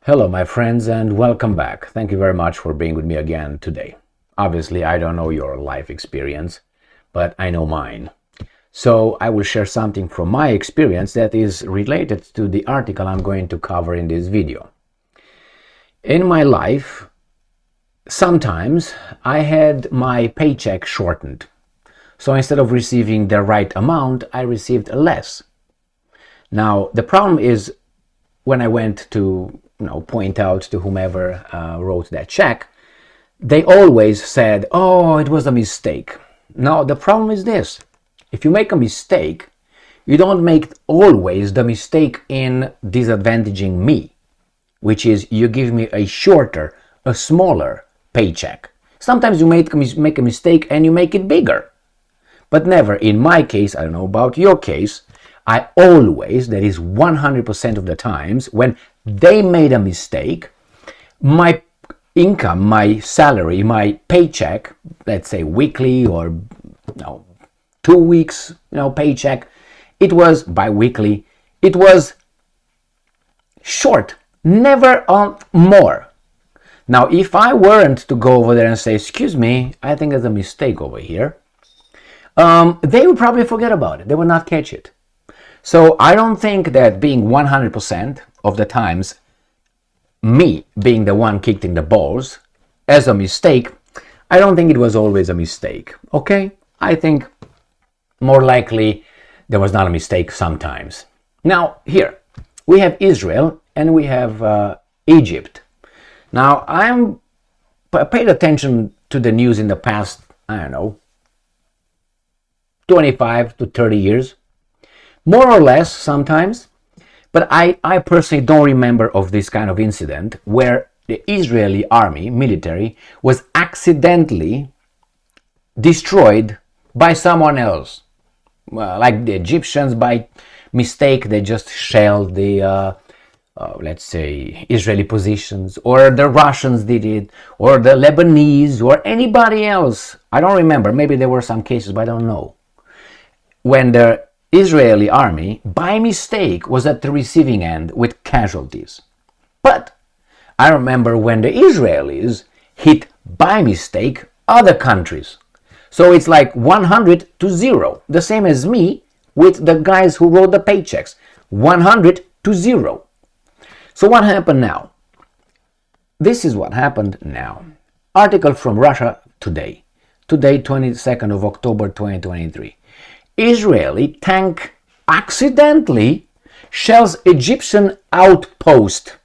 Hello, my friends, and welcome back. Thank you very much for being with me again today. Obviously, I don't know your life experience, but I know mine. So I will share something from my experience that is related to the article I'm going to cover in this video. In my life, sometimes I had my paycheck shortened. So instead of receiving the right amount, I received less. Now, the problem is when I went to point out to whomever wrote that check, they always said, oh, it was a mistake. Now, the problem is this. If you make a mistake, you don't make always the mistake in disadvantaging me, which is you give me a shorter, a smaller paycheck. Sometimes you make a mistake and you make it bigger. But never, in my case, I don't know about your case, I always, that is 100% of the times, when they made a mistake, my income, my salary, my paycheck, let's say weekly or 2 weeks, paycheck, it was bi-weekly, it was short, never on more. Now, if I weren't to go over there and say, excuse me, I think there's a mistake over here, they would probably forget about it. They would not catch it. So I don't think that being 100% of the times, me being the one kicked in the balls as a mistake, I don't think it was always a mistake, okay? I think more likely there was not a mistake sometimes. Now, here, we have Israel and we have Egypt. Now, I paid attention to the news in the past, 25 to 30 years. More or less sometimes, but I personally don't remember of this kind of incident where the Israeli army, military, was accidentally destroyed by someone else. Like the Egyptians, by mistake, they just shelled the, let's say, Israeli positions, or the Russians did it, or the Lebanese, or anybody else. I don't remember. Maybe there were some cases, but I don't know. When the Israeli army, by mistake, was at the receiving end with casualties. But I remember when the Israelis hit, by mistake, other countries. So it's like 100 to 0. The same as me with the guys who wrote the paychecks. 100 to 0. So what happened now? This is what happened now. Article from Russia Today. Today, 22nd of October 2023. Israeli tank accidentally shells Egyptian outpost.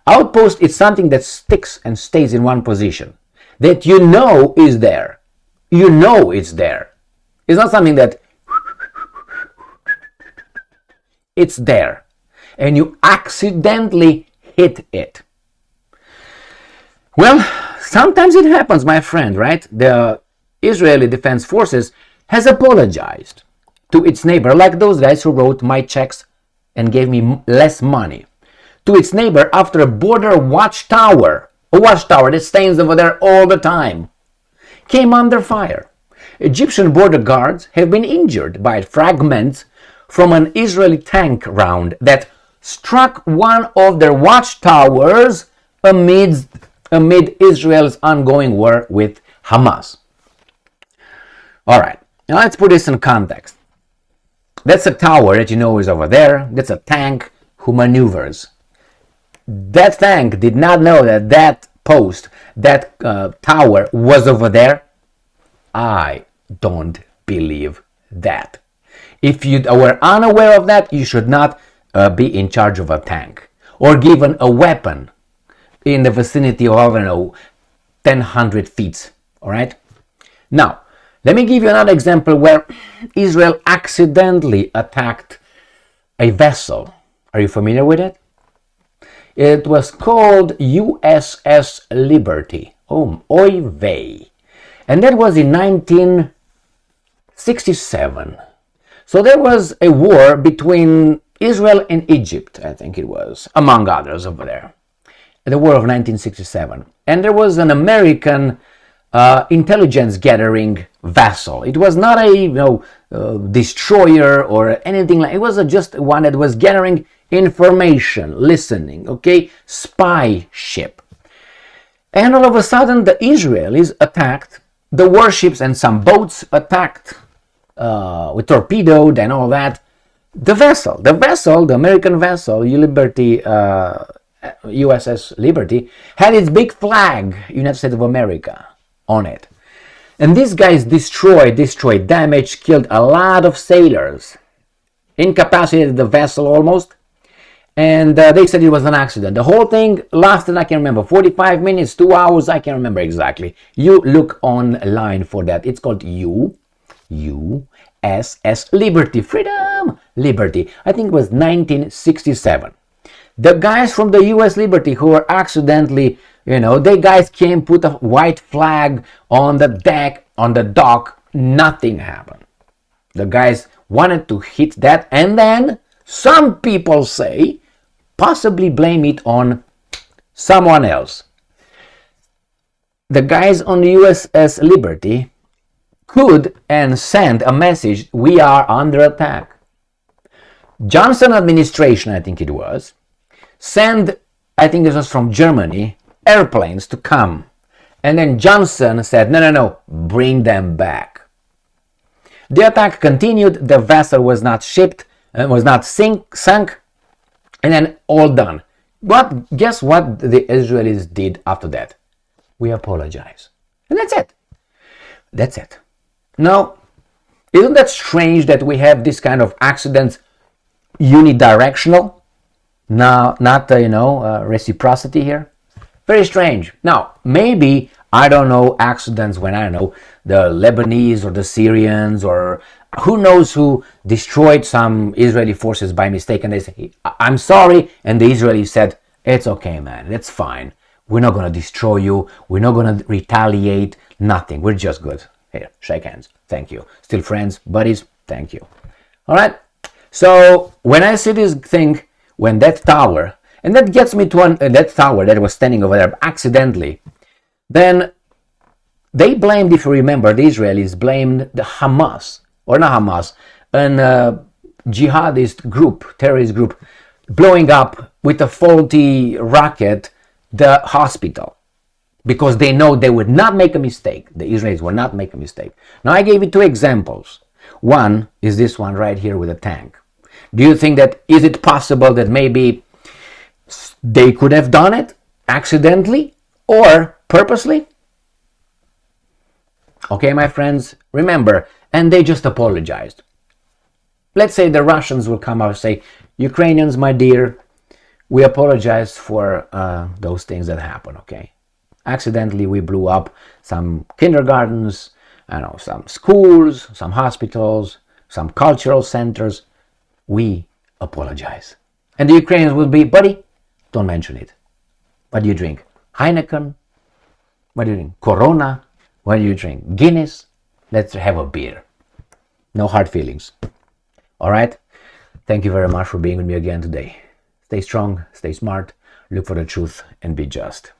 Outpost is something that sticks and stays in one position, that you know is there. You know it's there. It's not something that it's there and you accidentally hit it. Well, sometimes it happens, my friend, right? The Israeli Defense Forces has apologized to its neighbor, like those guys who wrote my checks and gave me less money, to its neighbor after a border watchtower, a watchtower that stands over there all the time, came under fire. Egyptian border guards have been injured by fragments from an Israeli tank round that struck one of their watchtowers amid Israel's ongoing war with Hamas. All right. Now let's put this in context. That's a tower that you know is over there. That's a tank who maneuvers. That tank did not know that that post, that tower was over there. I don't believe that. If you were unaware of that, you should not be in charge of a tank or given a weapon in the vicinity of, 100 feet. All right? Now, let me give you another example where Israel accidentally attacked a vessel. Are you familiar with it? It was called USS Liberty. Oy vey. And that was in 1967. So there was a war between Israel and Egypt, I think it was, among others over there. The war of 1967. And there was an American intelligence gathering vessel. It was not a destroyer or anything like. It was just one that was gathering information, listening, okay, spy ship. And all of a sudden the Israelis attacked, the warships and some boats attacked with torpedoed and all that. The vessel, the American vessel, Liberty, USS Liberty, had its big flag, United States of America, on it. And these guys destroyed, damaged, killed a lot of sailors, incapacitated the vessel almost, and they said it was an accident. The whole thing lasted, I can remember, 45 minutes, 2 hours, I can't remember exactly. You look online for that. It's called USS Liberty, Freedom, Liberty. I think it was 1967. The guys from the US Liberty who were accidentally, they guys came, put a white flag on the deck, on the dock, nothing happened. The guys wanted to hit that, and then some people say, possibly blame it on someone else. The guys on the USS Liberty could and send a message, we are under attack. Johnson administration, I think it was, send, I think this was from Germany, airplanes to come. And then Johnson said, no, bring them back. The attack continued, the vessel was not shipped, was not sunk, and then all done. But guess what the Israelis did after that? We apologize. And that's it. That's it. Now, isn't that strange that we have this kind of accidents unidirectional? Now, not reciprocity here. Very strange. Now, maybe, I don't know, accidents when, I don't know, the Lebanese or the Syrians or who knows who destroyed some Israeli forces by mistake, and they say, I'm sorry, and the Israelis said, it's okay, man, it's fine. We're not going to destroy you. We're not going to retaliate. Nothing. We're just good. Here, shake hands. Thank you. Still friends, buddies. Thank you. All right. So when I see this thing, when that tower, and that gets me to that tower that was standing over there accidentally, then they blamed, if you remember, the Israelis blamed the Hamas, or not Hamas, an jihadist group, terrorist group, blowing up with a faulty rocket the hospital, because they know they would not make a mistake. The Israelis will not make a mistake. Now, I gave you 2 examples. One is this one right here with a tank. Do you think that, is it possible that maybe they could have done it accidentally or purposely? Okay, my friends, remember, and they just apologized. Let's say the Russians will come out and say, Ukrainians, my dear, we apologize for those things that happen, okay? Accidentally, we blew up some kindergartens, some schools, some hospitals, some cultural centers. We apologize. And the Ukrainians will be, buddy, don't mention it. What do you drink? Heineken? What do you drink? Corona? What do you drink? Guinness? Let's have a beer. No hard feelings. All right? Thank you very much for being with me again today. Stay strong, stay smart, look for the truth, and be just.